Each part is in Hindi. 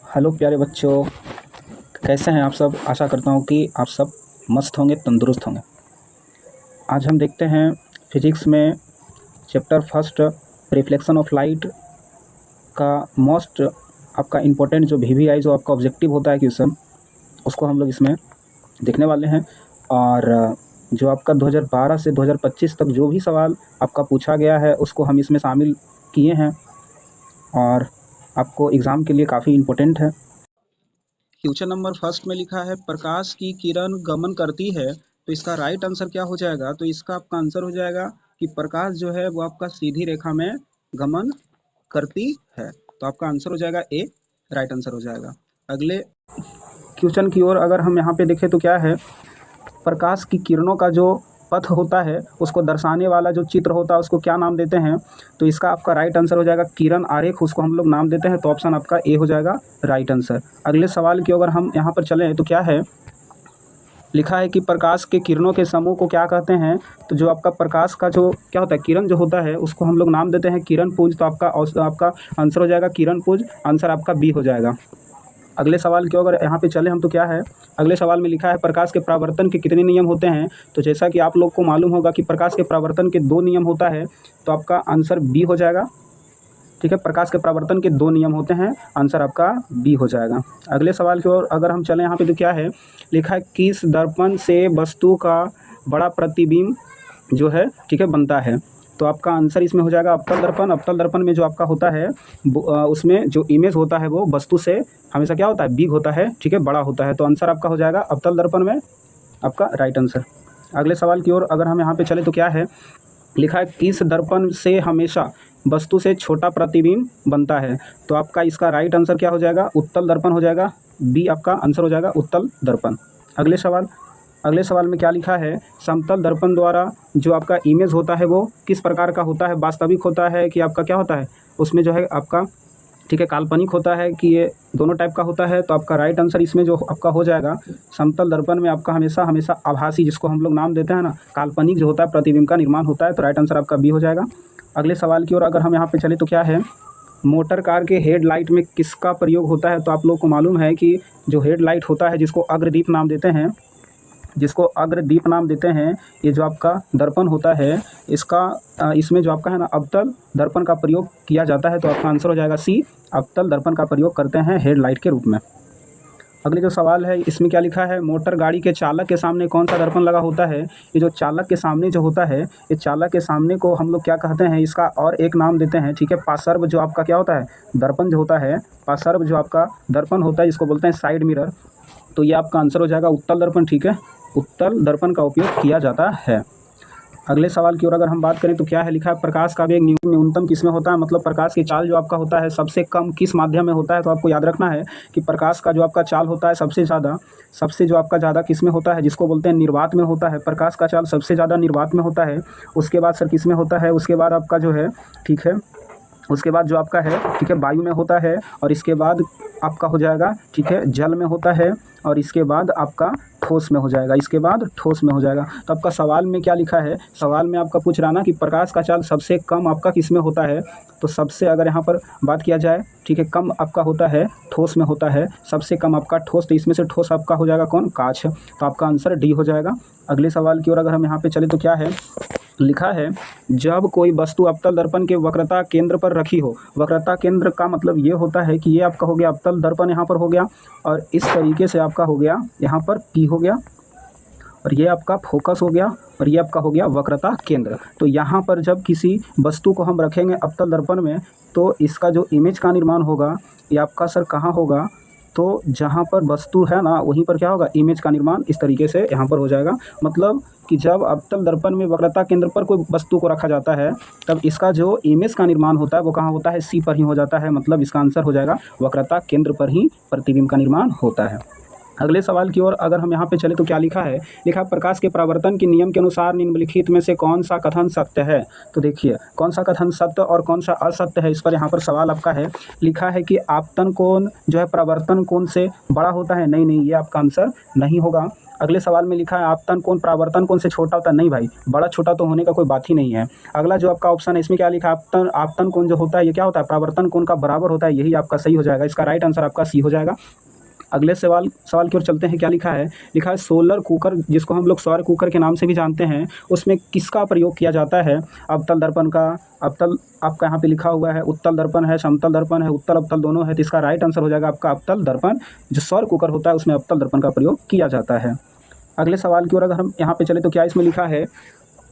हेलो प्यारे बच्चों, कैसे हैं आप सब। आशा करता हूँ कि आप सब मस्त होंगे, तंदुरुस्त होंगे। आज हम देखते हैं फिजिक्स में chapter first reflection of light का मोस्ट आपका इम्पोर्टेंट जो वीवीआई जो आपका ऑब्जेक्टिव होता है क्वेश्चन, उसको हम लोग इसमें देखने वाले हैं। और जो आपका 2012 से 2025 तक जो भी सवाल आपका पूछा गया है उसको हम इसमें शामिल किए हैं और आपको एग्ज़ाम के लिए काफ़ी इम्पोर्टेंट है। क्वेश्चन नंबर फर्स्ट में लिखा है प्रकाश की किरण गमन करती है, तो इसका राइट आंसर क्या हो जाएगा। तो इसका आपका आंसर हो जाएगा कि प्रकाश जो है वो आपका सीधी रेखा में गमन करती है। तो आपका आंसर हो जाएगा ए, राइट आंसर हो जाएगा। अगले क्वेश्चन की ओर अगर हम यहाँ पे देखें तो क्या है, प्रकाश की किरणों का जो पथ होता है उसको दर्शाने वाला जो चित्र होता है उसको क्या नाम देते हैं। तो इसका आपका राइट आंसर हो जाएगा किरण आरेख, उसको हम लोग नाम देते हैं। तो ऑप्शन आपका ए हो जाएगा राइट आंसर। अगले सवाल की अगर हम यहाँ पर चलें तो क्या है, लिखा है कि प्रकाश के किरणों के समूह को क्या कहते हैं। तो जो आपका प्रकाश का जो क्या होता है, किरण जो होता है उसको हम लोग नाम देते हैं किरण पुंज। तो आपका आंसर हो जाएगा किरण पुंज, आंसर आपका बी हो जाएगा। अगले सवाल की अगर यहाँ पे चले हम तो क्या है, अगले सवाल में लिखा है प्रकाश के परावर्तन के कितने नियम होते हैं। तो जैसा कि आप लोग को मालूम होगा कि प्रकाश के परावर्तन के 2 नियम होता है। तो आपका आंसर बी हो जाएगा। ठीक है, प्रकाश के परावर्तन के 2 नियम होते हैं, आंसर आपका बी हो जाएगा। अगले सवाल की ओर अगर हम चलें यहाँ पे तो क्या है, लिखा है किस दर्पण से वस्तु का बड़ा प्रतिबिंब जो है ठीक है बनता है। तो आपका आंसर इसमें हो जाएगा अवतल दर्पण। अवतल दर्पण में जो आपका होता है उसमें जो इमेज होता है वो वस्तु से हमेशा क्या होता है, बिग होता है, ठीक है, बड़ा होता है। तो आंसर आपका हो जाएगा अवतल दर्पण में आपका राइट आंसर। अगले सवाल की ओर अगर हम यहाँ पे चले तो क्या है, लिखा है किस दर्पण से हमेशा वस्तु से छोटा प्रतिबिंब बनता है। तो आपका इसका राइट आंसर क्या हो जाएगा, उत्तल दर्पण हो जाएगा। बी आपका आंसर हो जाएगा उत्तल दर्पण। अगले सवाल में क्या लिखा है, समतल दर्पण द्वारा जो आपका इमेज होता है वो किस प्रकार का होता है, वास्तविक होता है कि आपका क्या होता है उसमें जो है आपका ठीक है काल्पनिक होता है, कि ये दोनों टाइप का होता है। तो आपका राइट आंसर इसमें जो आपका हो जाएगा, समतल दर्पण में आपका हमेशा आभासी, जिसको हम लोग नाम देते हैं ना, काल्पनिक जो होता है प्रतिबिंब का निर्माण होता है। तो राइट आंसर आपका बी हो जाएगा। अगले सवाल की ओर अगर हम यहाँ पे चले तो क्या है, मोटर कार के हेडलाइट में किसका प्रयोग होता है। तो आप लोग को मालूम है कि जो हेडलाइट होता है जिसको अग्रदीप नाम देते हैं, ये जो आपका दर्पण होता है इसमें जो आपका है ना अवतल दर्पण का प्रयोग किया जाता है। तो आपका आंसर हो जाएगा सी, अवतल दर्पण का प्रयोग करते हैं हेडलाइट के रूप में। अगले जो सवाल है इसमें क्या लिखा है, मोटर गाड़ी के चालक के सामने कौन सा दर्पण लगा होता है। ये जो चालक के सामने जो होता है, ये चालक के सामने को हम लोग क्या कहते हैं, इसका और एक नाम देते हैं, ठीक है, पार्श्व जो आपका क्या होता है दर्पण जो होता है, पार्श्व जो आपका दर्पण होता है इसको बोलते हैं साइड मिरर। तो ये आपका आंसर हो जाएगा उत्तल दर्पण। ठीक है, उत्तल दर्पण का उपयोग किया जाता है। अगले सवाल की ओर अगर हम बात करें तो क्या है, लिखा है प्रकाश का वेग न्यूनतम किसमें होता है, मतलब प्रकाश की चाल जो आपका होता है सबसे कम किस माध्यम में होता है। तो आपको याद रखना है कि प्रकाश का जो आपका चाल होता है सबसे जो आपका ज़्यादा किस में होता है, जिसको बोलते हैं निर्वात में होता है। प्रकाश का चाल सबसे ज़्यादा निर्वात में होता है। उसके बाद सर किस में होता है, उसके बाद आपका जो है ठीक है, उसके बाद जो आपका है ठीक है वायु में होता है, और इसके बाद आपका हो जाएगा ठीक है जल में होता है, और इसके बाद आपका ठोस में हो जाएगा, तो आपका सवाल में क्या लिखा है, सवाल में आपका पूछ रहा ना कि प्रकाश का चाल सबसे कम आपका किस में होता है। तो सबसे अगर यहाँ पर बात किया जाए ठीक है, कम आपका होता है ठोस में होता है, सबसे कम आपका ठोस। तो इसमें से ठोस आपका हो जाएगा कौन, कांच। तो आपका आंसर डी हो जाएगा। अगले सवाल की ओर अगर हम यहाँ पे चले तो क्या है, लिखा है जब कोई वस्तु अवतल दर्पण के वक्रता केंद्र पर रखी हो। वक्रता केंद्र का मतलब ये होता है कि ये आपका हो गया अवतल दर्पण यहाँ पर हो गया, और इस तरीके से आपका हो गया यहाँ पर पी हो गया, और ये आपका फोकस हो गया, और ये आपका हो गया वक्रता केंद्र। तो यहाँ पर जब किसी वस्तु को हम रखेंगे अवतल दर्पण में, तो इसका जो इमेज का निर्माण होगा ये आपका सर कहाँ होगा, तो जहाँ पर वस्तु है ना वहीं पर क्या होगा, इमेज का निर्माण इस तरीके से यहाँ पर हो जाएगा। मतलब कि जब अवतल दर्पण में वक्रता केंद्र पर कोई वस्तु को रखा जाता है तब इसका जो इमेज का निर्माण होता है वो कहाँ होता है, सी पर ही हो जाता है। मतलब इसका आंसर हो जाएगा वक्रता केंद्र पर ही प्रतिबिंब का निर्माण होता है। अगले सवाल की ओर अगर हम यहाँ पे चले तो क्या लिखा है, प्रकाश के परावर्तन के नियम के अनुसार निम्नलिखित में से कौन सा कथन सत्य है। तो देखिए कौन सा कथन सत्य और कौन सा असत्य है, इस पर यहाँ पर सवाल आपका है। लिखा है कि आपतन कोण जो है परावर्तन कोण से बड़ा होता है। नहीं, ये आपका आंसर नहीं होगा। अगले सवाल में लिखा है आपतन कोण परावर्तन कोण से छोटा होता है। नहीं भाई, बड़ा छोटा तो होने का कोई बात ही नहीं है। अगला जो आपका ऑप्शन है इसमें क्या लिखा है, आपतन कोण जो होता है ये क्या होता है, परावर्तन कोण का बराबर होता है, यही आपका सही हो जाएगा। इसका राइट आंसर आपका सी हो जाएगा। अगले सवाल की ओर चलते हैं। क्या लिखा है, लिखा है सोलर कुकर, जिसको हम लोग सौर कुकर के नाम से भी जानते हैं, उसमें किसका प्रयोग किया जाता है। अवतल दर्पण का, अवतल आपका यहाँ पे लिखा हुआ है, उत्तल दर्पण है, समतल दर्पण है, उत्तल अवतल दोनों है, तो इसका राइट आंसर हो जाएगा आपका अवतल दर्पण। जो सौर कुकर होता है उसमें अवतल दर्पण का प्रयोग किया जाता है। अगले सवाल की ओर अगर हम यहाँ पे चले तो क्या इसमें लिखा है,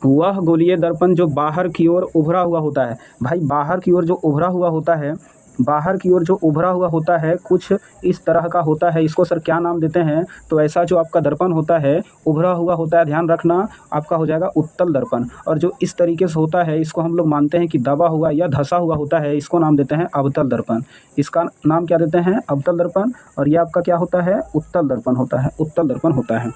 वह गोलीय दर्पण जो बाहर की ओर उभरा हुआ होता है। भाई बाहर की ओर जो उभरा हुआ होता है, बाहर की ओर जो उभरा हुआ होता है कुछ इस तरह का होता है, इसको सर क्या नाम देते हैं। तो ऐसा जो आपका दर्पण होता है उभरा हुआ होता है, ध्यान रखना, आपका हो जाएगा उत्तल दर्पण। और जो इस तरीके से होता है इसको हम लोग मानते हैं कि दबा हुआ या धंसा हुआ होता है, इसको नाम देते हैं अवतल दर्पण। इसका नाम क्या देते हैं, अवतल दर्पण। और ये आपका क्या होता है, उत्तल दर्पण होता है, उत्तल दर्पण होता है।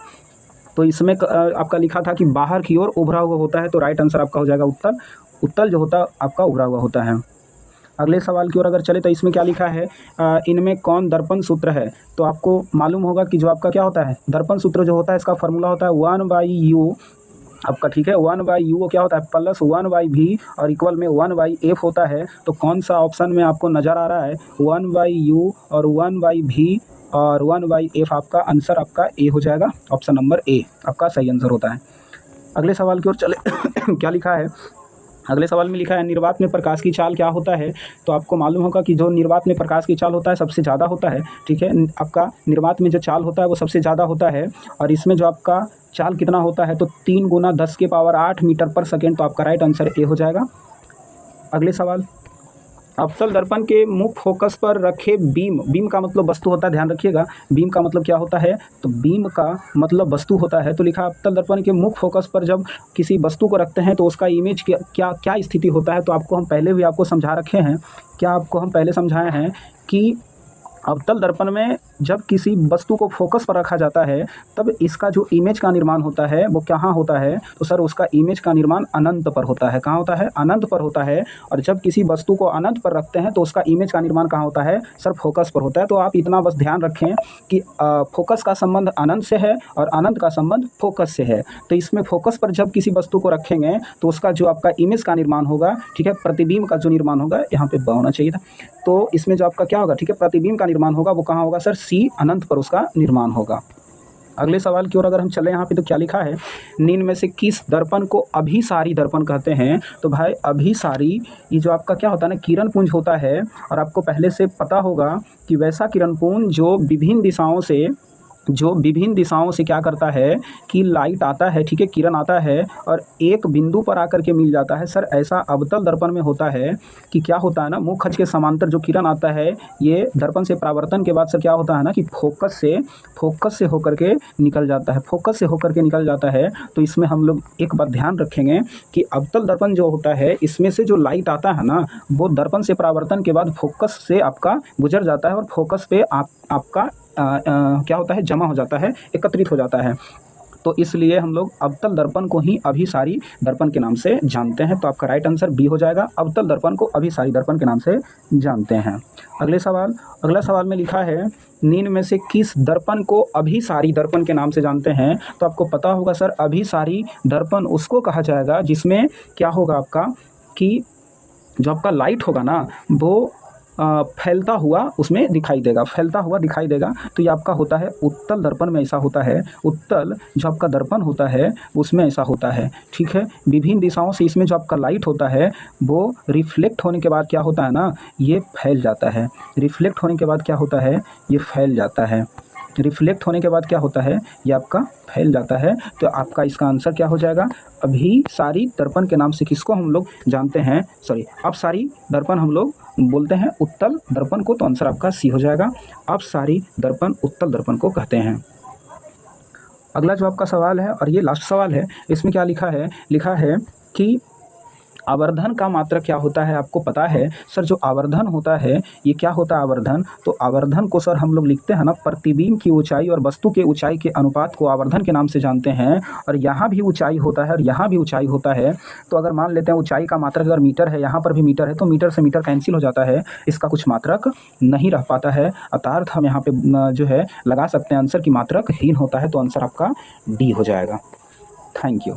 तो इसमें आपका लिखा था कि बाहर की ओर उभरा हुआ होता है, तो राइट आंसर आपका हो जाएगा उत्तल। उत्तल जो होता है आपका उभरा हुआ होता है। अगले सवाल की ओर अगर चले तो इसमें क्या लिखा है, इनमें कौन दर्पण सूत्र है। तो आपको मालूम होगा कि जो आपका क्या होता है, दर्पण सूत्र जो होता है इसका फॉर्मूला होता है 1/u आपका, ठीक है। 1/u क्या होता है, +1/v और इक्वल में 1/f होता है। तो कौन सा ऑप्शन में आपको नज़र आ रहा है, 1/u और 1/v और 1/f, आपका आंसर आपका ए हो जाएगा। ऑप्शन नंबर ए आपका सही आंसर होता है। अगले सवाल की ओर चले क्या लिखा है, अगले सवाल में लिखा है निर्वात में प्रकाश की चाल क्या होता है। तो आपको मालूम होगा कि जो निर्वात में प्रकाश की चाल होता है सबसे ज़्यादा होता है, ठीक है। आपका निर्वात में जो चाल होता है वो सबसे ज़्यादा होता है। और इसमें जो आपका चाल कितना होता है, तो 3 × 10⁸ मीटर पर सेकेंड। तो आपका राइट आंसर ए हो जाएगा। अगले सवाल, अवतल दर्पण के मुख्य फोकस पर रखे बीम का मतलब वस्तु होता है, ध्यान रखिएगा। बीम का मतलब क्या होता है, तो बीम का मतलब वस्तु होता है। तो लिखा अवतल दर्पण के मुख्य फोकस पर जब किसी वस्तु को रखते हैं तो उसका इमेज क्या स्थिति होता है। तो आपको हम पहले भी आपको समझा रखे हैं, क्या आपको हम पहले समझाए हैं कि अवतल दर्पण में जब किसी वस्तु को फोकस पर रखा जाता है तब इसका जो इमेज का निर्माण होता है वो कहाँ होता है, तो सर उसका इमेज का निर्माण अनंत पर होता है। कहाँ होता है, अनंत पर होता है। और जब किसी वस्तु को अनंत पर रखते हैं तो उसका इमेज का निर्माण कहाँ होता है, सर फोकस पर होता है। तो आप इतना बस ध्यान रखें कि फोकस का संबंध अनंत से है और अनंत का संबंध फोकस से है। तो इसमें फोकस पर जब किसी वस्तु को रखेंगे तो उसका जो आपका इमेज का निर्माण होगा, ठीक है, प्रतिबिंब का जो निर्माण होगा, यहाँ पे होना चाहिए था। तो इसमें जो आपका क्या होगा, ठीक है, प्रतिबिंब का निर्माण होगा, वो कहाँ होगा सर, सी अनंत पर उसका निर्माण होगा। अगले सवाल की ओर अगर हम चले यहाँ पे तो क्या लिखा है, निम्न में से किस दर्पण को अभिसारी दर्पण कहते हैं। तो भाई अभिसारी, ये जो आपका क्या होता है ना, किरण पुंज होता है। और आपको पहले से पता होगा कि वैसा किरण पुंज जो विभिन्न दिशाओं से क्या करता है कि लाइट आता है, ठीक है, किरण आता है और एक बिंदु पर आकर के मिल जाता है। सर ऐसा अवतल दर्पण में होता है कि क्या होता है ना, मुख्य अक्ष के समांतर जो किरण आता है ये दर्पण से परावर्तन के बाद सर क्या होता है ना कि फोकस से होकर के निकल जाता है, फोकस से होकर के निकल जाता है। तो इसमें हम लोग एक बात ध्यान रखेंगे कि अवतल दर्पण जो होता है इसमें से जो लाइट आता है ना वो दर्पण से परावर्तन के बाद फोकस से आपका गुजर जाता है और फोकस पे आपका क्या होता है, जमा हो जाता है, एकत्रित हो जाता है। तो इसलिए हम लोग अवतल दर्पण को ही अभिसारी दर्पण के नाम से जानते हैं। तो आपका राइट आंसर बी हो जाएगा, अवतल दर्पण को अभिसारी दर्पण के नाम से जानते हैं। अगला सवाल में लिखा है, निम्न में से किस दर्पण को अभिसारी दर्पण के नाम से जानते हैं। तो आपको पता होगा सर, अभिसारी दर्पण उसको कहा जाएगा जिसमें क्या होगा आपका कि जो आपका लाइट होगा ना वो फैलता हुआ उसमें दिखाई देगा, फैलता हुआ दिखाई देगा। तो ये आपका होता है उत्तल दर्पण में ऐसा होता है, उत्तल जो आपका दर्पण होता है उसमें ऐसा होता है, ठीक है। विभिन्न दिशाओं से इसमें जो आपका लाइट होता है वो रिफ्लेक्ट होने के बाद क्या होता है ना, ये फैल जाता है। रिफ्लेक्ट होने के बाद क्या होता है, ये फैल जाता है। रिफ्लेक्ट होने के बाद क्या होता है, ये आपका फैल जाता है। तो आपका इसका आंसर क्या हो जाएगा, अभिसारी दर्पण के नाम से किसको हम लोग जानते हैं, अपसारी दर्पण हम लोग बोलते हैं उत्तल दर्पण को। तो आंसर आपका सी हो जाएगा, अपसारी दर्पण उत्तल दर्पण को कहते हैं। अगला जो आपका सवाल है और ये लास्ट सवाल है, इसमें क्या लिखा है कि आवर्धन का मात्रक क्या होता है आपको पता है? सर जो आवर्धन होता है ये क्या होता है आवर्धन? तो आवर्धन को सर हम लोग लिखते हैं ना, प्रतिबिंब की ऊंचाई और वस्तु के ऊंचाई के अनुपात को आवर्धन के नाम से जानते हैं। और यहाँ भी ऊंचाई होता है और यहाँ भी ऊंचाई होता है। तो अगर मान लेते हैं ऊंचाई का मात्रक अगर मीटर है, यहाँ पर भी मीटर है, तो मीटर से मीटर कैंसिल हो जाता है, इसका कुछ मात्रक नहीं रह पाता है। अर्थात हम यहाँ पे जो है लगा सकते हैं आंसर की मात्रक हीन होता है। तो आंसर आपका डी हो जाएगा। Thank you.